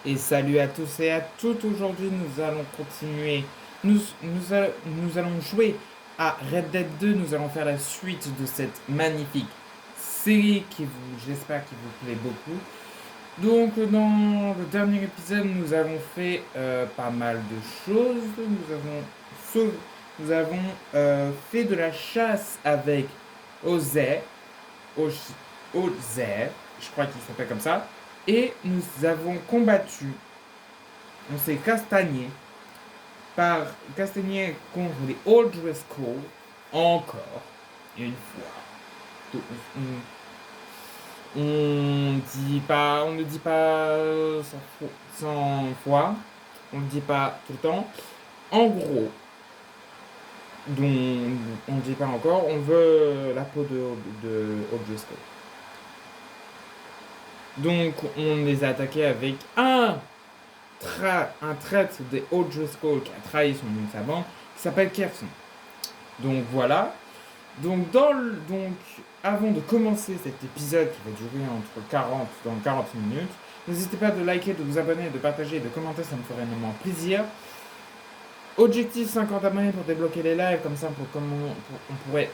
Et salut à tous et à toutes. Aujourd'hui, nous allons continuer. Nous allons jouer à Red Dead 2. Nous allons faire la suite de cette magnifique série j'espère, qui vous plaît beaucoup. Donc, dans le dernier épisode, nous avons fait pas mal de choses. Sauv- nous avons fait de la chasse avec Ozé. Oz- Ozé, je crois qu'il s'appelle comme ça. Et nous avons combattu, on s'est castagné contre les Old Driscoll, encore une fois. Donc, on ne dit pas cent fois, on ne dit pas tout le temps. En gros, dont on ne dit pas encore, on veut la peau de Old Driscoll. Donc, on les a attaqués avec un traître des Old Driscoll qui a trahi son nom de sa banque, qui s'appelle Kerson. Donc voilà. Donc, avant de commencer cet épisode qui va durer entre 40 minutes, n'hésitez pas de liker, de vous abonner, de partager et de commenter, ça me ferait énormément plaisir. Objectif 50 abonnés pour débloquer les lives, comme ça on pourrait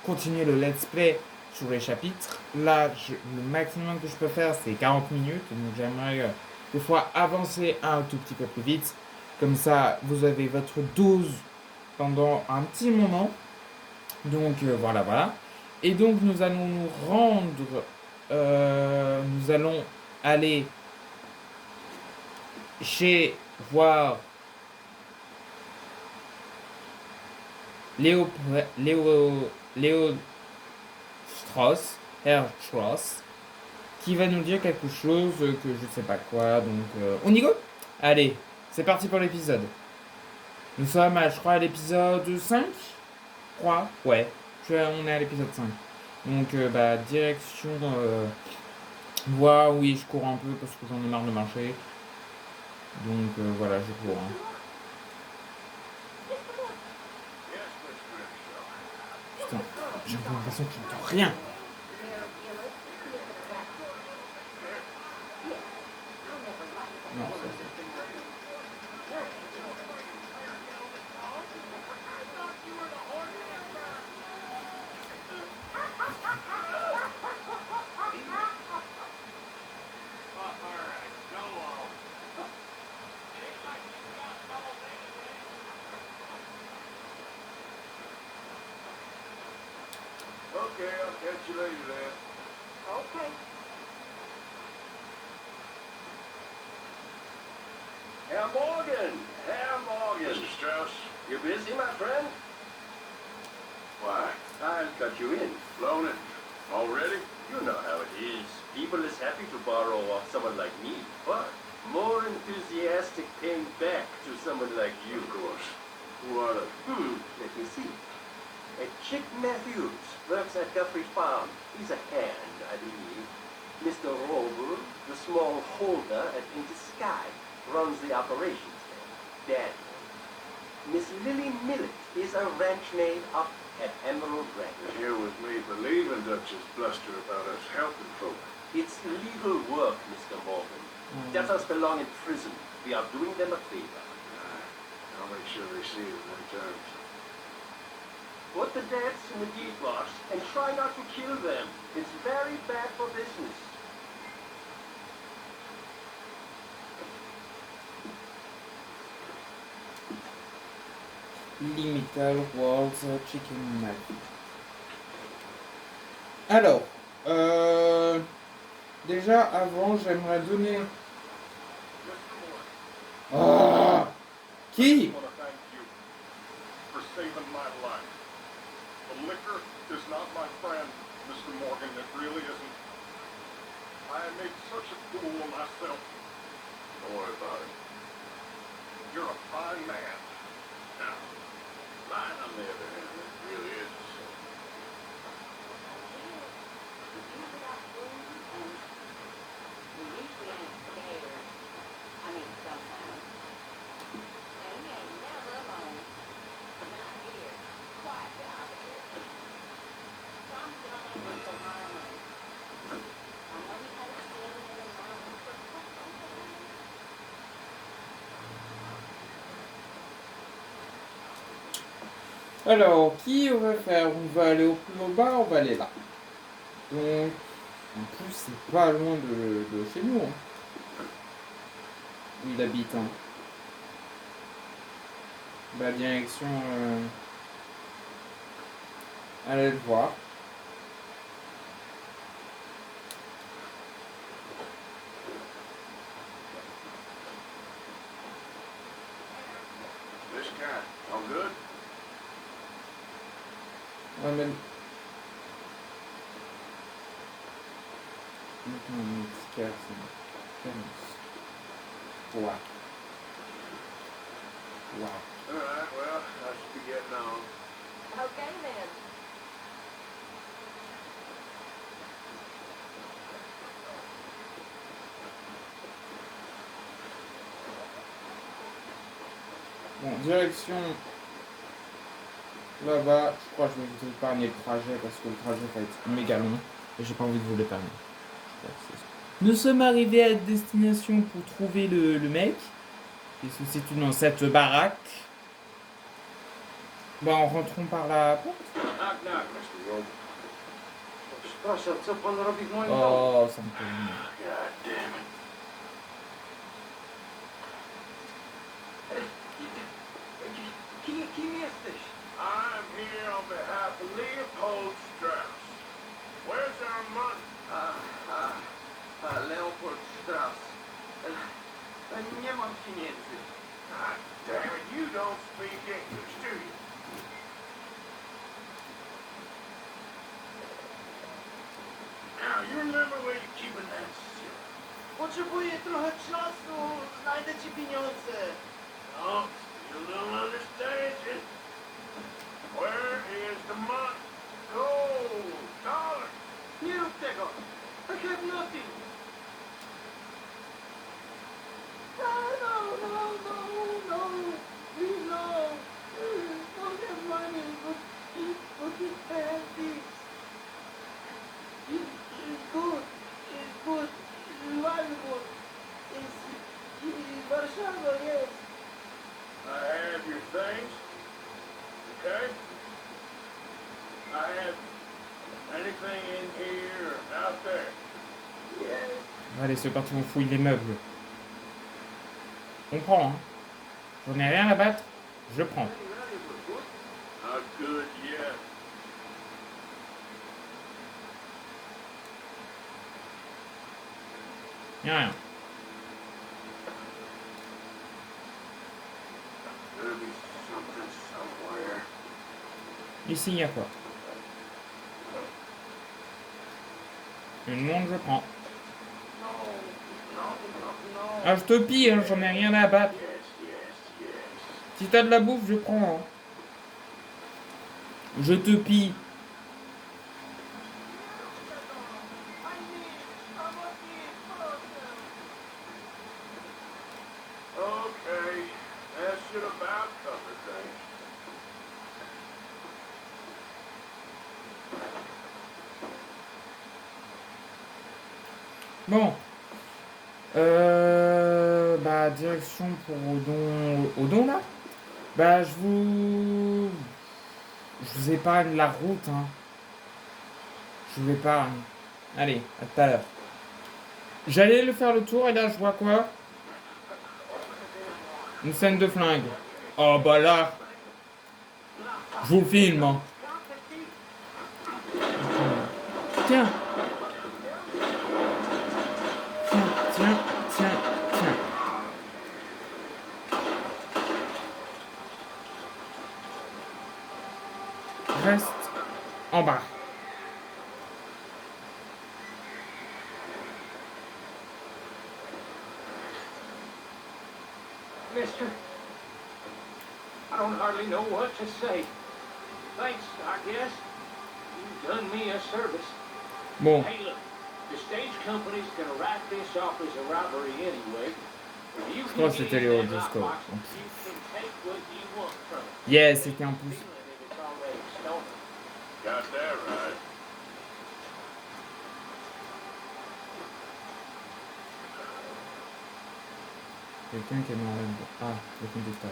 continuer le let's play sur les chapitres. Là, le maximum que je peux faire, c'est 40 minutes, donc j'aimerais des fois avancer un tout petit peu plus vite. Comme ça, vous avez votre dose pendant un petit moment. Donc voilà, voilà. Et donc nous allons nous rendre, nous allons aller voir Léo, Léo Strauss, Herr Strauss, qui va nous dire quelque chose que je sais pas quoi. Donc on y go? Allez, c'est parti pour l'épisode. Nous sommes, je crois, à l'épisode 5. Je crois, ouais. On est à l'épisode 5. Donc, direction. Oui, je cours un peu parce que j'en ai marre de marcher. Donc, voilà, je cours, hein. Putain, j'ai l'impression qu'il n'entend rien. Non, Okay, I'll catch you later then. Okay. Herr Morgan! Herr Morgan! Mr. Strauss? You busy, my friend? Why? I'll cut you in. Blown it. Already? You know how it is. People is happy to borrow off someone like me, but more enthusiastic paying back to someone like you. Of course. Who are they? Let me see. Chick Matthews works at Guthrie Farm. He's a hand, I believe. Mr. Rover, the small holder at Into Sky, runs the operations there. Daniel. Miss Lily Millet is a ranch maid up at Emerald Ranch. You're here with me believing Duchess bluster about us helping folk. It's legal work, Mr. Morgan. Debtors belong in prison. We are doing them a favor. I'll make sure they see it in terms. Put the debts in the deed box and try not to kill them. It's very bad for business. Limital World's Chicken Nugget. Alors, déjà avant, j'aimerais donner. Ah, qui? I want to thank you for saving my life. The liquor is not my friend, Mr. Morgan. It really isn't. I made such a fool of myself. Don't worry about it. You're a fine man. Now, mine, on the other hand, it really is. Alors, qui on va faire? On va aller au plus bas, on va aller là. Donc, en plus, c'est pas loin de chez nous, hein, où il habite. Hein. Bah, direction. Allez le voir. This guy, all good? Ouais, mais. Maintenant, c'est wow. Wow. All right, well, I should be getting on. Okay then. Bon, direction là-bas. Je crois que je vais vous épargner le trajet parce que le trajet va être méga long et j'ai pas envie de vous l'épargner. Nous sommes arrivés à destination pour trouver le mec qui se situe dans cette baraque. Bah, en rentrons par la porte. Knock, knock, Mr. Rope. Proszę, co pan robi w moim domu? Oh, ça me fait God damn it. Kim jesteś? I'm here on behalf of Leopold Strauss. Where's our money? Leopold Strauss. Nie mam pieniędzy. God damn it, you don't speak English, do you? Now, you remember where you're keeping that shit? Potrzebuję trochę czasu. Znajdę ci pieniądze. No, still don't understand you. Where is the money? Gold, dollars. Nie rób tego. I have nothing. No. Please no. Don't have money, but I have this. It's good. It's valuable. It's Warszawa, yes. I have your things. Okay? I have anything in here or out there. Yes. Allez, c'est parti, on fouille les meubles. On prend, hein. J'en ai rien à battre, je prends. Not good yet. Y'a rien. There'll be something somewhere. Ici, il y a quoi? Une montre, je prends. No. Ah, je te pille, hein, j'en ai rien à battre. Yes. Si t'as de la bouffe, je prends. Hein. Je te pille. Okay, that should about cover things. Bon. Bah, direction pour Odon, là. Bah, je vous épargne la route, hein. Je vous épargne. Allez, à tout à l'heure. J'allais le faire le tour et là, je vois quoi? Une scène de flingue. Oh, bah là. Je vous filme, hein. Tiens. Tiens. Reste en bas. Mister, I don't hardly know what to say. Thanks, I guess. You've done me a service. Bon. Hey, look, the stage company's gonna write this off as a robbery anyway. You crois que c'était les can autres discours. lockbox, you can take what you want from it. Yes, c'était en plus. Feeling if it's already stolen. Got that right. Quelqu'un qui est dans la... Ah, le conducteur.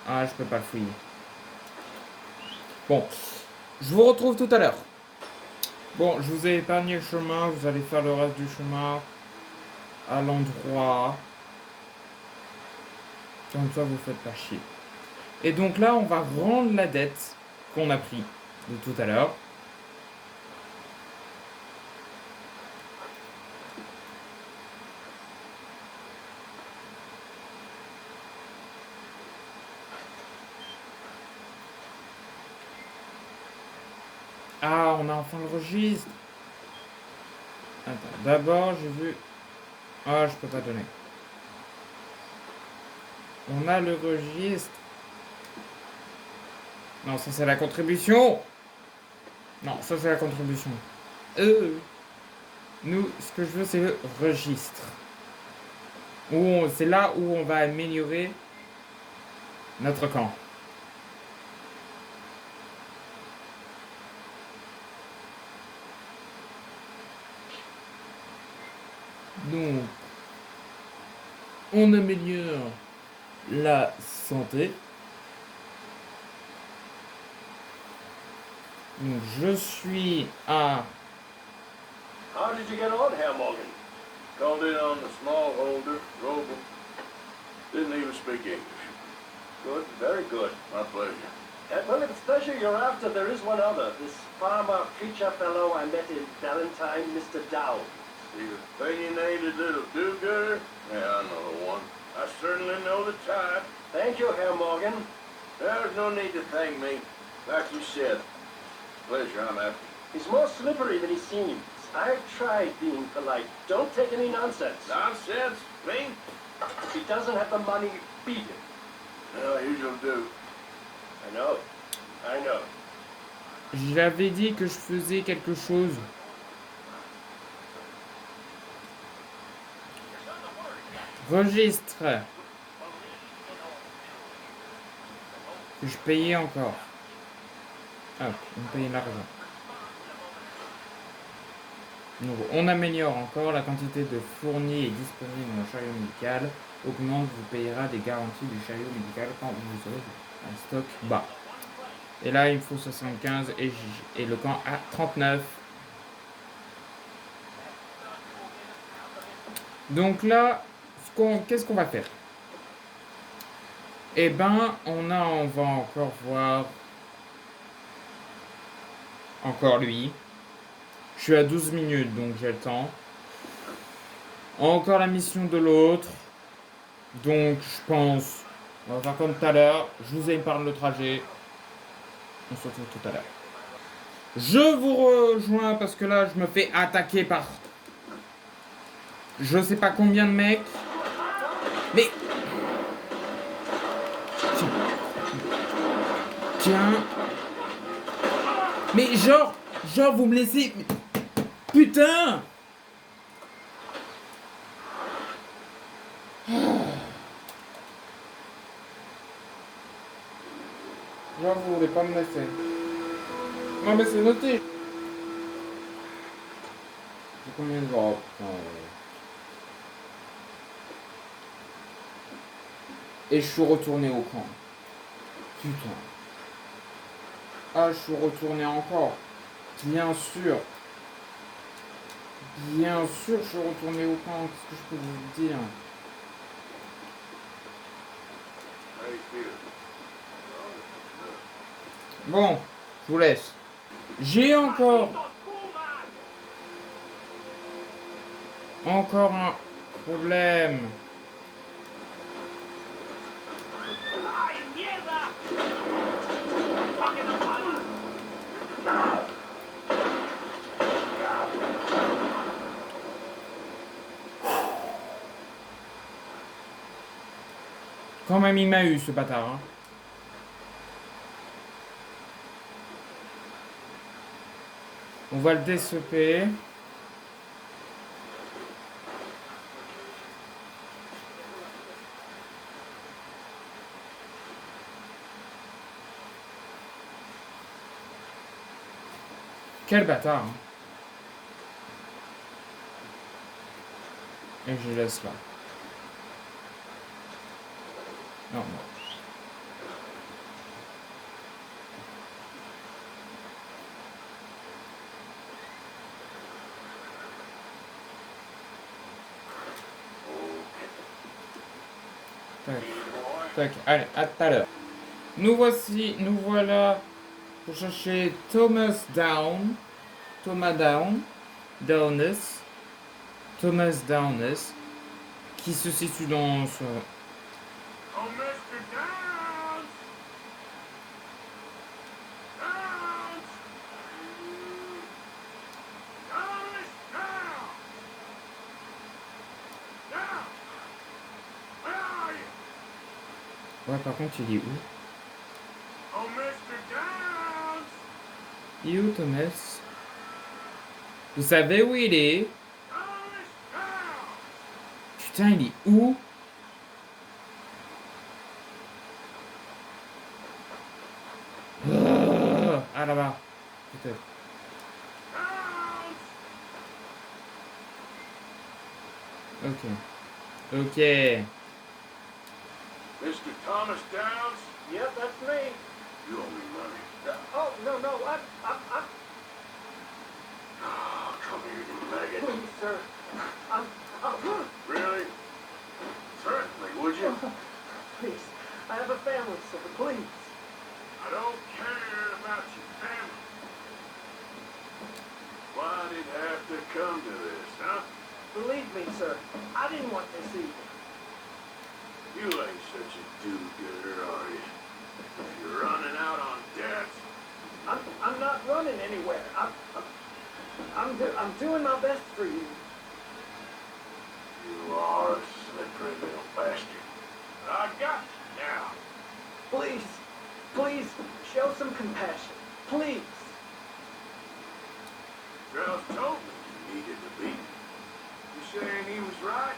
Ah, je peux pas le fouiller. Bon, je vous retrouve tout à l'heure. Bon, je vous ai épargné le chemin, vous allez faire le reste du chemin à l'endroit. Comme ça, vous faites pas chier. Et donc là, on va rendre la dette qu'on a pris de tout à l'heure. Ah, on a enfin le registre. Attends, d'abord, j'ai vu... Ah, je peux pas donner. On a le registre. Non, ça c'est la contribution. Non, ça c'est la contribution. Nous, ce que je veux, c'est le registre. C'est là où on va améliorer notre camp. Donc, on améliore la santé. Donc, je suis à... How did you get on, Herr Morgan? Called in on the smallholder, Roble. Didn't even speak English. Good, very good. My pleasure. Well, if it's pleasure you're after, there is one other. This farmer preacher fellow I met in Valentine, Mr. Dowd. The opinionated little do-gooder? Yeah, I know the one. I certainly know the type. Thank you, Herr Morgan. There's no need to thank me. Like you said, pleasure I'm after. He's more slippery than he seems. I've tried being polite. Don't take any nonsense. Nonsense? Me? If he doesn't have the money, beat him. Well, here's you'll do. I know. I know. J'avais dit que je faisais quelque chose. Registre. Que je payais encore. Hop, on paye l'argent. Donc, on améliore encore la quantité de fournis et disponible dans le chariot médical. Augmente, vous payera des garanties du chariot médical quand vous aurez un stock bas. Et là, il me faut 75 et le camp à 39. Donc là, qu'est-ce qu'on va faire? Eh ben, on va encore voir encore lui. Je suis à 12 minutes, donc j'ai le temps. Encore la mission de l'autre. Donc, je pense, on va faire comme tout à l'heure. Je vous épargne le trajet. On se retrouve tout à l'heure. Je vous rejoins parce que là, je me fais attaquer par je sais pas combien de mecs. Mais... Tiens. Mais genre, vous me laissez... Putain! Genre, vous voulez pas me laisser. Non, mais c'est noté. J'ai combien de voix? Et je suis retourné au camp. Putain. Ah, je suis retourné encore. Bien sûr. Bien sûr, je suis retourné au camp. Qu'est-ce que je peux vous dire? Bon, je vous laisse. J'ai encore un problème. Quand même, il m'a eu, ce bâtard. Hein. On va le DCP. Quel bâtard. Hein. Et je laisse là. Non, non. Tac, Easy boy. tac. Allez, à tout à l'heure. Nous voilà pour chercher Thomas Down. Thomas Down. Downes. Thomas Downes. Qui se situe dans son... Oh, Mr. Downs! Downs! Thomas Downs! Downs! Where are you? Ouais, par contre, il est où? Oh, Mr. Downs! Il est où, Thomas? Vous savez où il est? Thomas Downs! Putain, il est où? Ah, là-bas. Peut-être. Downs! Ok. Ok. Mr. Thomas Downs? Yep, that's me. You owe me money. Oh, no, Oh, come here, you maggot. please, sir. I'm, Really? Certainly, would you? please. I have a family, sir, please. I don't care about your family. Why did it have to come to this, huh? Believe me, sir, I didn't want this either. You ain't such a do-gooder, are you? You're running out on debts. I'm not running anywhere. I'm doing my best for you. You are a slippery little bastard. I got you now. Please, show some compassion. Please. Strauss told me you needed to be. You saying he was right?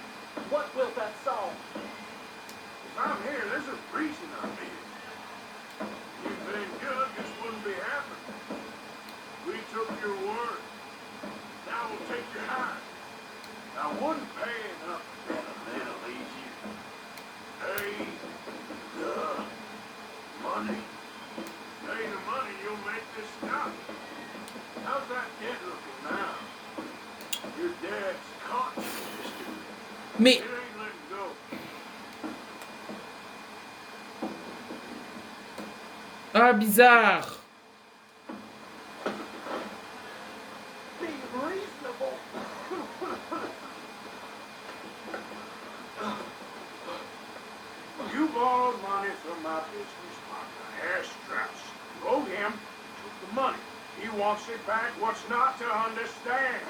What will that solve? If I'm here, there's a reason I'm here. You've been good, this wouldn't be happening. We took your word. Now we'll take your hide. I wouldn't pay enough for a man to lead you. Pay the money. Pay the money, you'll make this stop. How's that debt looking now? Your dad's caught you, mister. Mais... It ain't letting go. Ah, bizarre! Be reasonable. You borrowed money from my business partner, Herr Strauss. You owed him, took the money. He wants it back. What's not to understand?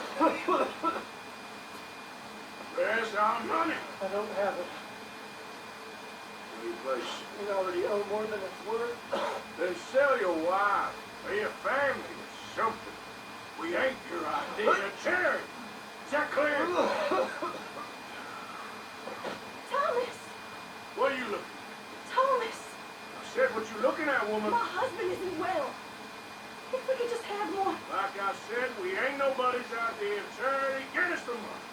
Where's our money? I don't have it. Any place. We already owe more than it's worth. Then sell your wife, or your family, or something. We ain't your idea of charity. Is that clear? Thomas! What are you looking Thomas! at? I said what you looking at, woman. My husband isn't well. If we could just have more. Like I said, we ain't nobody's idea of charity. Get us the money.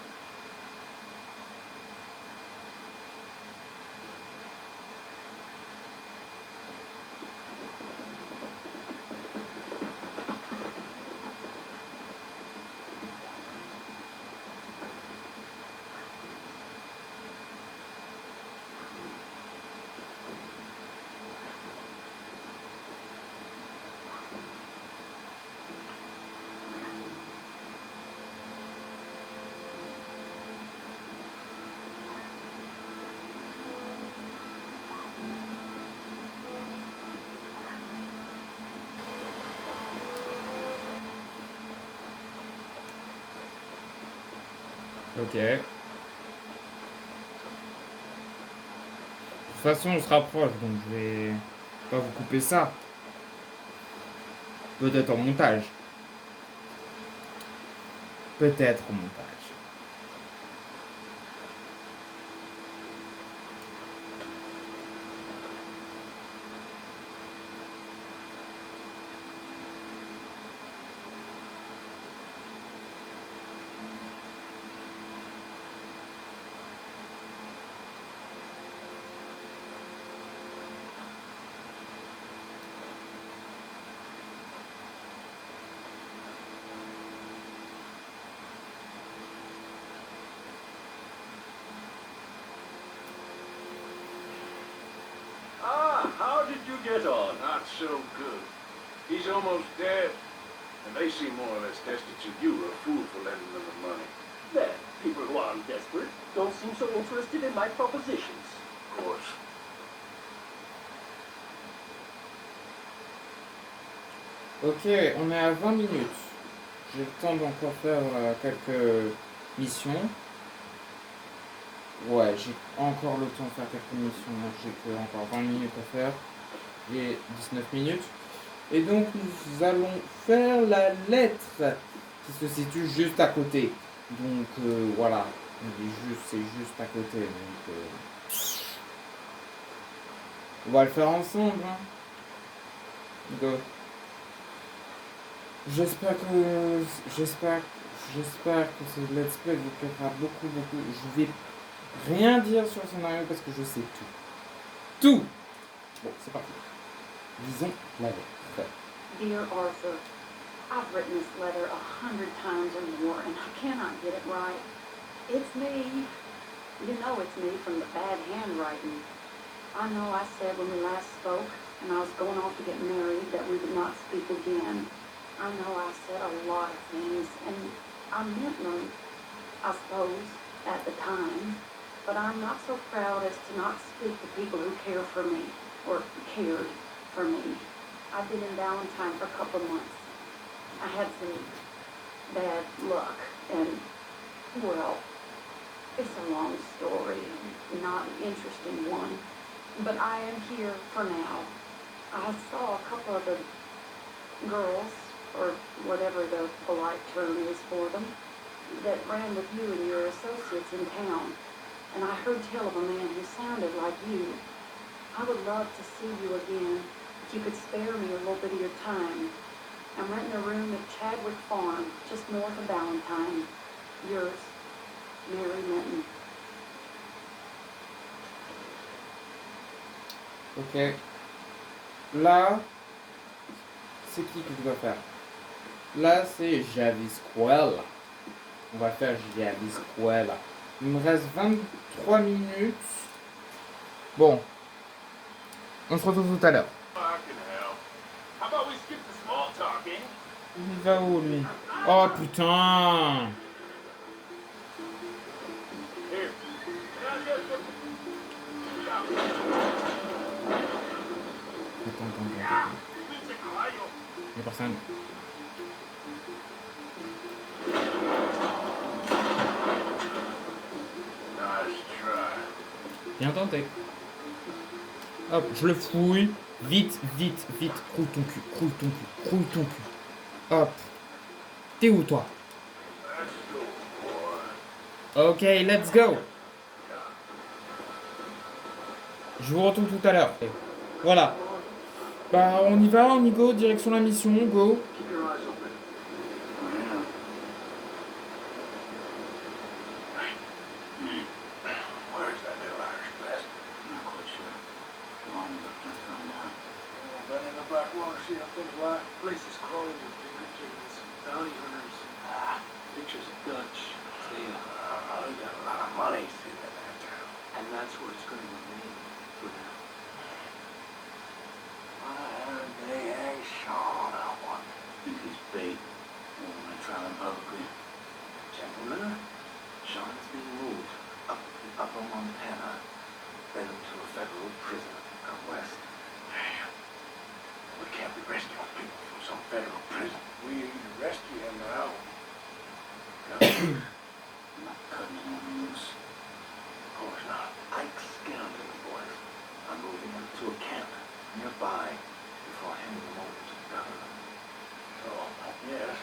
Ok. De toute façon, on se rapproche, donc je vais pas vous couper ça. Peut-être en montage. Peut-être en montage. get on? Not so good. He's almost dead. And they seem more or less destitute. You were a fool for lending them the money. Then, people who aren't desperate don't seem so interested in my propositions. Of course. Ok, on est à 20 minutes. J'ai le temps d'encore faire quelques missions. Ouais, j'ai encore le temps de faire quelques missions. Donc j'ai que encore 20 minutes à faire. Et 19 minutes. Et donc nous allons faire la lettre qui se situe juste à côté. Donc voilà. C'est juste à côté. Donc, on va le faire ensemble. Hein. Go. J'espère que ce let's play vous plaira beaucoup. Je vais rien dire sur le scénario parce que je sais tout. Bon, c'est parti. Lisons la lettre. Dear Arthur, I've written this letter 100 times or more, and I cannot get it right. It's me. You know it's me from the bad handwriting. I know I said when we last spoke, and I was going off to get married, that we would not speak again. I know I said a lot of things, and I meant them, I suppose, at the time. But I'm not so proud as to not speak to people who care for me, or cared for me. I've been in Valentine for a couple of months. I had some bad luck, and, well, it's a long story, and not an interesting one. But I am here for now. I saw a couple of the girls, or whatever the polite term is for them, that ran with you and your associates in town. And I heard tell of a man who sounded like you. I would love to see you again, if you could spare me a little bit of your time. I'm renting a room at Chadwick Farm, just north of Valentine. Yours, Mary Linton. Ok. Là, c'est qui que je dois faire? Là, c'est Javisquella. On va faire Javisquella. Il me reste 23 minutes. Bon. On se retrouve tout à l'heure. Fucking hell. How about we skip the small talk, eh? Il va où, lui? Oh, putain! Here. Attends. Il y a personne. Nice try. Bien tenté. Hop, je le fouille. Vite. Croule ton cul. Hop. T'es où, toi? Let's go, boy. Ok, let's go. Je vous retrouve tout à l'heure. Voilà. Bah, on y va, on y go, direction la mission, go. Keep your eyes open. Where's that little Irish bastard? Not quite sure. Come on, let's find out. Been in the Blackwater, see how things lie? Place is crawling with finger chickens, bounty hunters, pictures of Dutch, Theo. You got a lot of money sitting in that town. And that's where it's going to remain for now. I heard they hang Sean out one. Think he's bait. Won't want to trial him publicly. Gentlemen, Sean's being moved up the upper Montana, then to a federal prison out west. we can't be rescuing people from some federal prison. We need to rescue him now. I'm not cutting anyone loose. Of course not. Ike's scouting the boys. I'm moving them to a camp nearby before handing them over to the government. Oh, yes.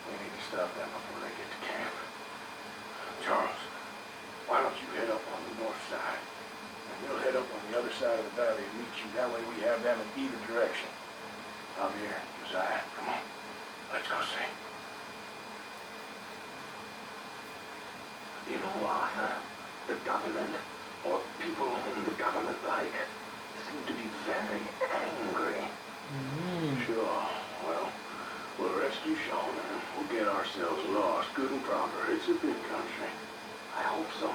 We need to stop them before they get to camp. Charles, why don't you head up on the north side? And we'll head up on the other side of the valley and meet you. That way we have them in either direction. I'm here, Josiah. Come on. Let's go see. You know, Arthur, the government, or people whom the government like, seem to be very angry. Sure. Well, we'll rescue Sean and we'll get ourselves lost good and proper. It's a big country. I hope so.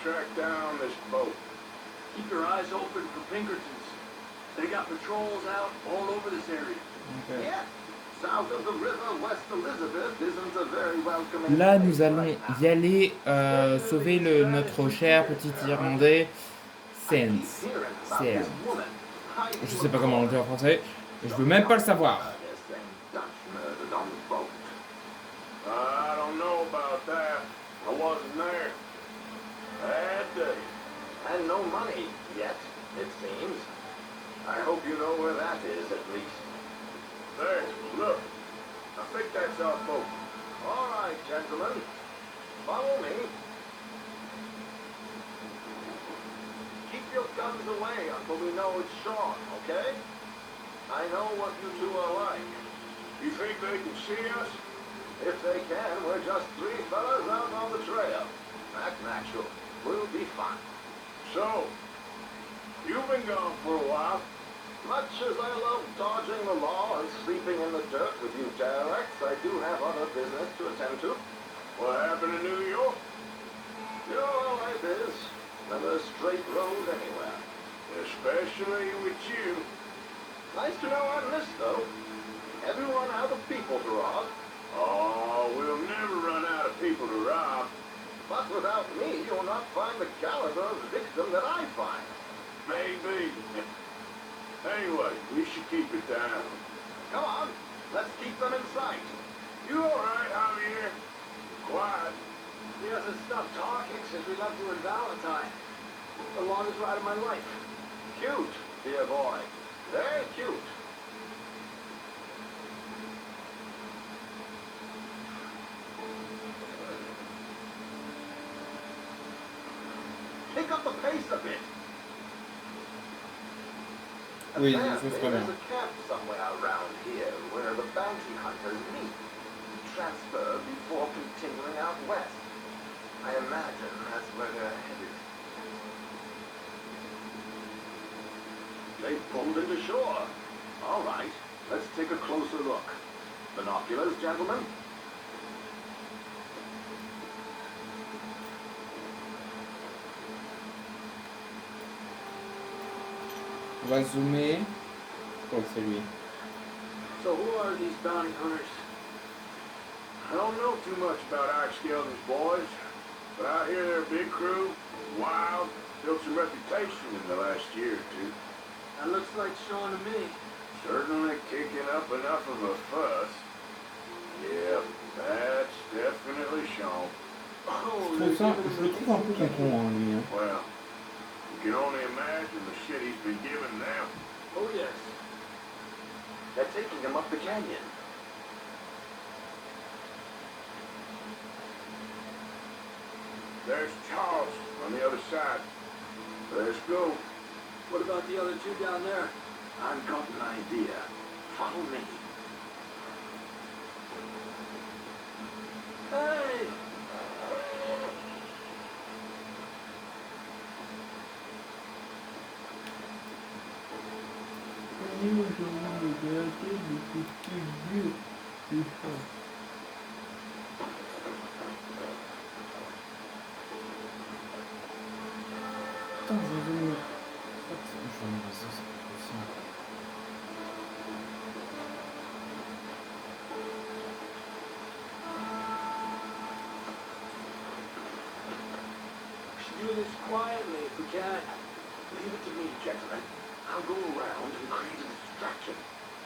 track down this boat. Keep your eyes open for Pinkertons. They got patrols out all over this area. Ok. Yeah. South of the river, West Elizabeth isn't a very welcoming Là, place nous allons right now. y aller sauver notre cher petit Irlandais, I keep Sands. hearing about Sands. this woman hiding Je sais pas comment on le dit en français. Je veux même pas le savoir. This thing Dutch murdered on the boat. I don't know about that. I wasn't there. Bad day. And no money yet, it seems. I hope you know where that is, at least. There, look. I think that's our boat. All right, gentlemen. Follow me. Keep your guns away until we know it's Sean, okay? I know what you two are like. You think they can see us? If they can, we're just three fellas out on the trail. Act natural. We'll be fine. So, you've been gone for a while. Much as I love dodging the law and sleeping in the dirt with you derelicts, I do have other business to attend to. What happened in New York? You know how life is. Never a straight road anywhere. Especially with you. Nice to know I'm this, though. Everyone out of people to rob. Oh, we'll never run out of people to rob. But without me, you'll not find the caliber of victim that I find. Maybe. Anyway, we should keep it down. Come on, let's keep them in sight. You all right, Javier? Quiet. He hasn't stopped talking since we left you in Valentine. The longest ride of my life. Cute, dear boy. Very cute. Pick up the pace a bit. Oui, Apparently, ce serait there's bien. a camp somewhere around here where the bounty hunters meet. Transfer before continuing out west. I imagine that's where they're headed. They pulled into shore. All right, let's take a closer look. Binoculars, gentlemen? On va zoomer. Oh, c'est lui. So who are these bounty hunters? I don't know too much about Ike Skelton's boys, but out here they're a big crew, wild, built some reputation in the last year or two. That looks like Sean to me. Certainly kicking up enough of a fuss. Yep, that's definitely Sean. Oh, Je trouve ça, je le trouve un peu con, hein, lui. Hein. Well, you can only imagine the shit he's been giving them. Oh, yes. They're taking him up the canyon. There's Charles on the other side. Let's go. What about the other two down there? I've got an idea. Follow me. Hey! Putain, je vais zoomer. Je vais enlever ça, c'est pas possible. We should do this quietly if we can. Leave it to me, gentlemen. I'll go around and create a distraction.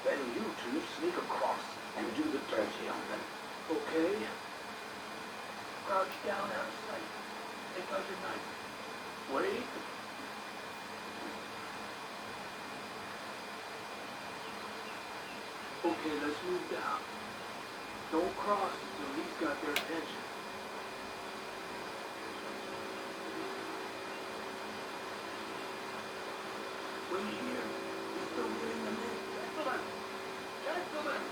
Then you two sneak across and do the dirty on them. Okay. Crouch down out of sight. Take out your knife. Wait. Okay, let's move down. Don't cross until he's got their attention. Wait here. He's still getting them in. Gentlemen! Gentlemen!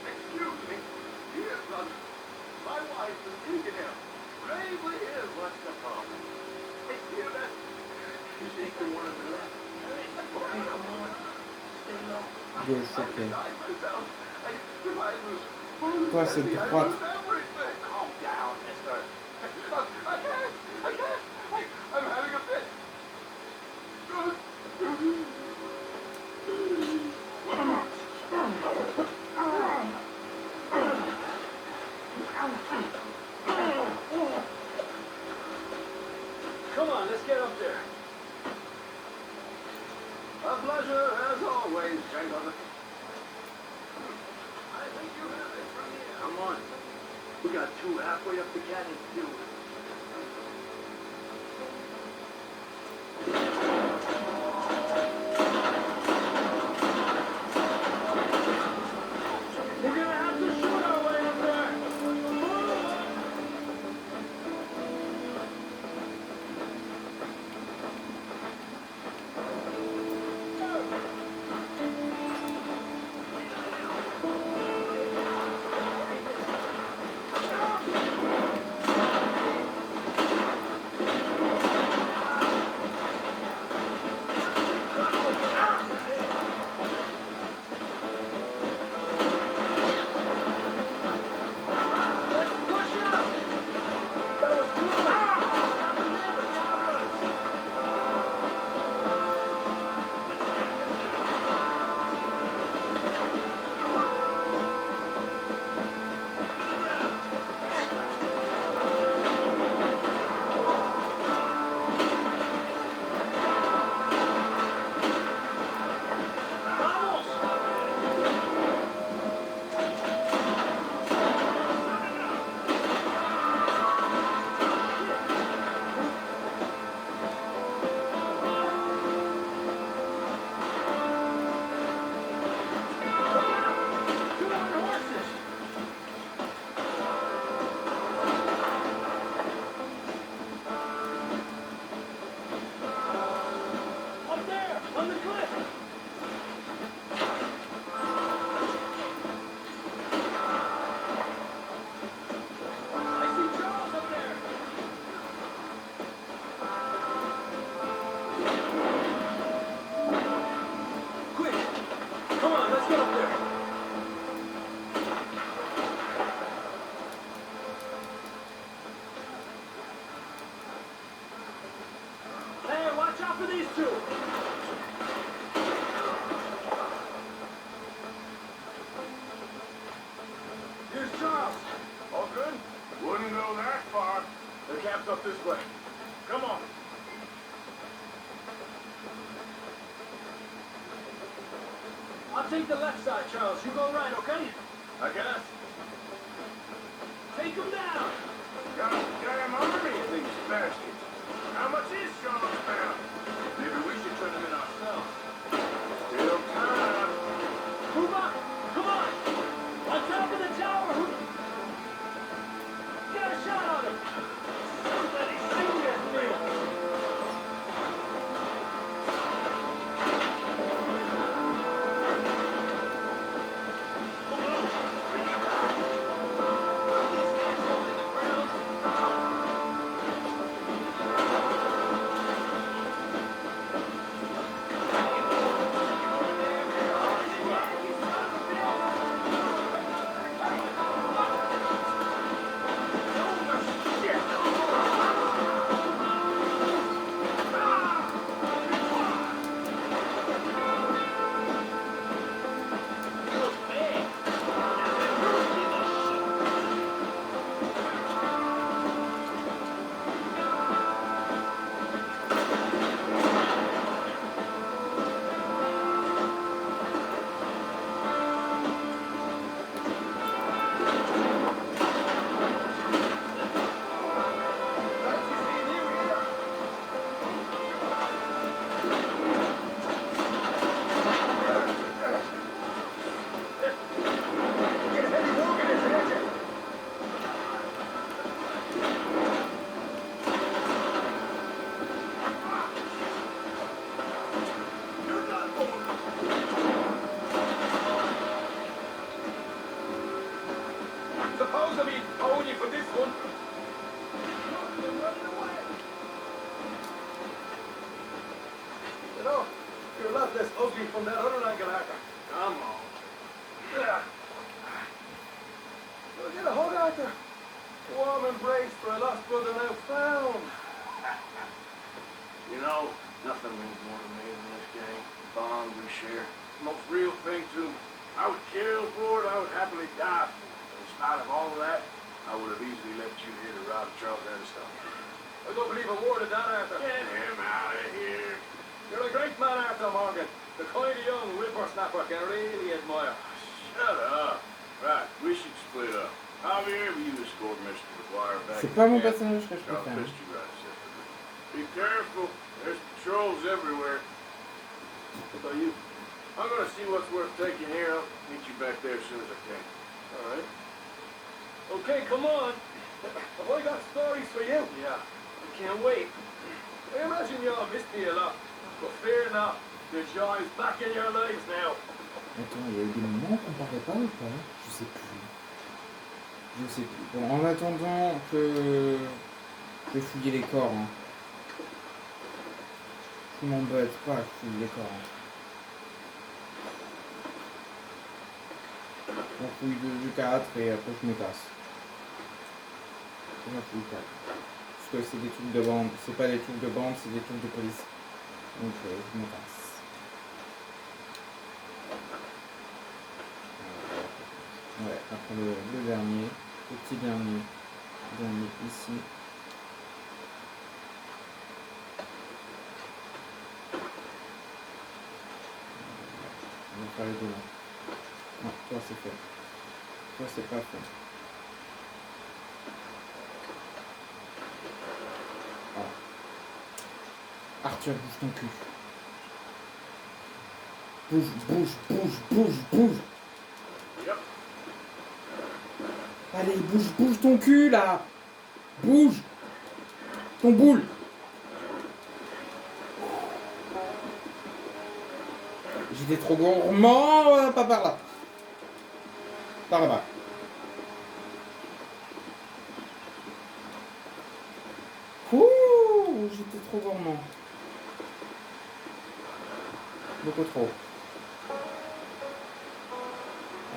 Excuse me. Here, brother. My wife is taking him. Bravely is what's the problem. Hey, hear that? You think they want to do it? Okay, come on. Stay low. Gauche, ok. If I lose Toi, c'est droite. everything. Calm down, mister. I can't. I'm having a fit. Come on, let's get up there. A pleasure as always, gentlemen. I think you have it from here. Come on. We got two halfway up the canyon to do. We're gonna have to shoot our way up there. Up there, on the cliff. I see Charles up there. Quick, come on, let's get up there. Hey, watch out for these two. Here's Charles. All good? Wouldn't go that far. The camp's up this way. Come on. I'll take the left side, Charles. You go right, okay? I guess. Take him down. Got a damn army of these bastards. How much is Charles bound? Maybe we should turn him in ourselves. Still time. Move up! Come on! On top of the tower! Get a shot on him! Somebody shoot at me! Suppose I'm owing you for this one. You know, you're a lot less ugly from that other angle, Arthur. Come on. Well, get a hug, Arthur. Warm embrace for a lost brother now found. You know, nothing means more to me than this game. The bond we share. The most real thing to me. I would kill for it, I would happily die for it. In spite of all of that, I would have easily left you here to rob Charles Addison. I don't believe a word of that, Arthur. Get him out of here. You're a great man, Arthur Morgan. The kind of young whippersnapper can really admire. Shut up. Right, we should split up. Javier, will you escort Mr. McGuire back C'est to pas mon camp? personnage que je I'll préfère. fist you right separately. Be careful. There's patrols everywhere. So I'm gonna see what's worth taking here. I'll meet you back there as soon as I can. All right. Okay, come on. Have I got stories for you? Yeah. I can't wait. I imagine you all missed me a lot. But fear not. The joy's back in your lives now. Attends, il y a eu des moments qu'on parlait pas ou pas? Je sais plus. Je sais plus. Bon, en attendant que... Je vais fouiller les corps. Hein. Je m'embête pas à fouiller les corps. Hein. On fouille du 4 et après je me casse. On fouille 4. Parce que c'est des trucs de bande. C'est pas des trucs de bande, c'est des trucs de police. Donc je me casse. Ouais, après le dernier. Le petit dernier. Le dernier ici. On va faire les deux là. Non, toi c'est fait. Toi c'est pas fait. Voilà. Arthur, bouge ton cul. Bouge, bouge, bouge, bouge, bouge. Yep. Allez, bouge, bouge ton cul là. Bouge. Ton boule. J'étais trop gourmand, pas par là. Par là-bas. Ouh, j'étais trop gourmand. Beaucoup trop.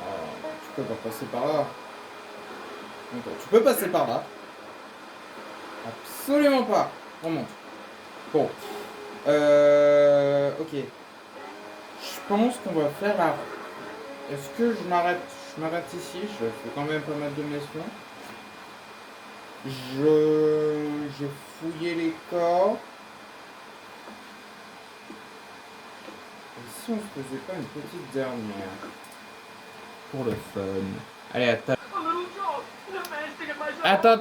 Oh, tu peux pas passer par là. Attends, tu peux passer par là. Absolument pas. Remonte. Bon. Ok. Je pense qu'on va faire la... Est-ce que je m'arrête ici. Je fais quand même pas mal de missions. J'ai fouillé les corps. Et si on se faisait pas une petite dernière pour le fun. Allez, attends. A little jolt. Managed to get myself Attends.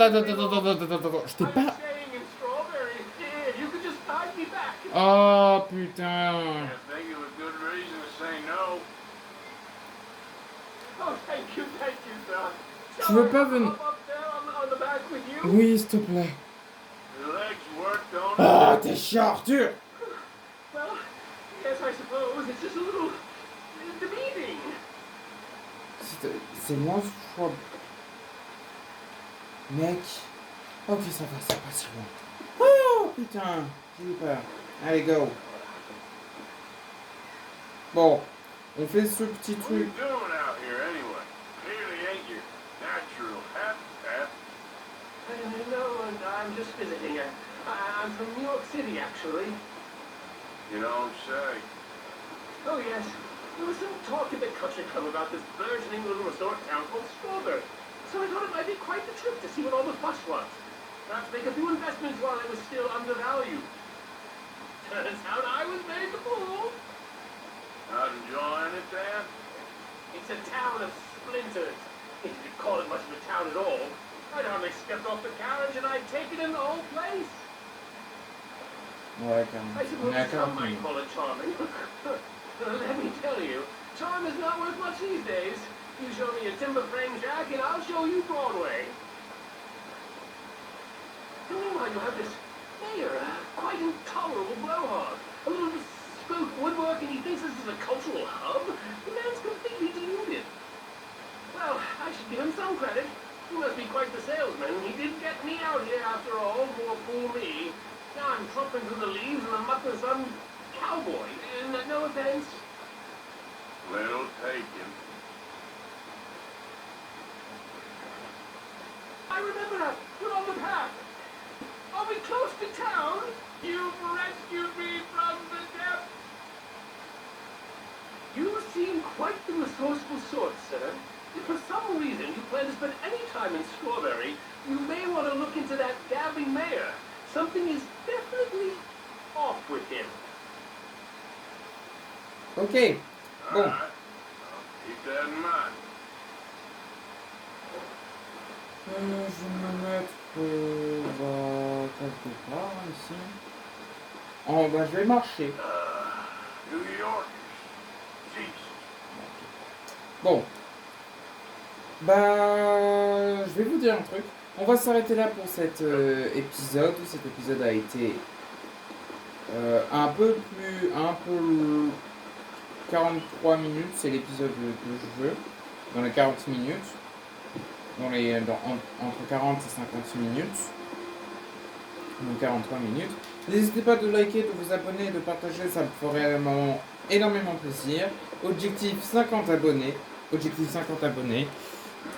Je t'ai I'm pas... staying in Strawberry. Yeah, you could just guide me back. Oh putain. I think it was good reason to say no. Oh, thank you, sir. Tu veux pas venir... Up there on the back with you? Oui, s'il te plaît. Your legs work, don't Ah, t'es chiant, Arthur. Well, yes, I suppose. It's just a little demeaning. C'est moi, je crois. Mec. Ok, ça va, c'est pas si loin. Oh putain, j'ai eu peur. Allez, go. Bon, on fait ce petit What are you truc. doing out here anyway? Clearly ain't your natural habitat. No, I'm just visiting. I'm from New York City, actually. You don't say. Oh, yes. There was some talk at the country club about this burgeoning little resort town called Strawberry. So I thought it might be quite the trip to see what all the fuss was. Perhaps make a few investments while it was still undervalued. Turns out I was made the fool. Not enjoying it, Dan? It's a town of splinters. If you could call it much of a town at all. I'd hardly stepped off the carriage and I'd taken in the whole place. Ouais, I suppose some might call it charming. Let me tell you, charm is not worth much these days. You show me a timber frame jack and I'll show you Broadway. And meanwhile, you have this mayor, quite intolerable blowhard. A little bespoke woodwork and he thinks this is a cultural hub? The man's completely deluded. Well, I should give him some credit. He must be quite the salesman. He did get me out here after all, poor fool me. Now I'm trumping through the leaves in the muck with some cowboy. And no offense. Little taken. I remember that. You're on the path. Are we close to town? You've rescued me from the depths. You seem quite the resourceful sort, sir. If for some reason you plan to spend any time in Strawberry, you may want to look into that gabbing mayor. Something is definitely off with him. Ok. Bon. All right. I'll keep that in mind. Je vais me mettre quelque part ici. Oh, bah, je vais marcher. New Yorkers. Jesus. Bon. Bah, je vais vous dire un truc. On va s'arrêter là pour cet épisode. Cet épisode a été un peu 43 minutes. C'est l'épisode que je veux. Dans les 40 minutes. Entre 40 et 56 minutes. Donc 43 minutes. N'hésitez pas de liker, de vous abonner, de partager. Ça me ferait vraiment énormément plaisir. Objectif 50 abonnés.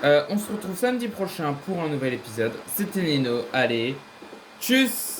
On se retrouve samedi prochain pour un nouvel épisode. C'était Nino. Allez, tchuss!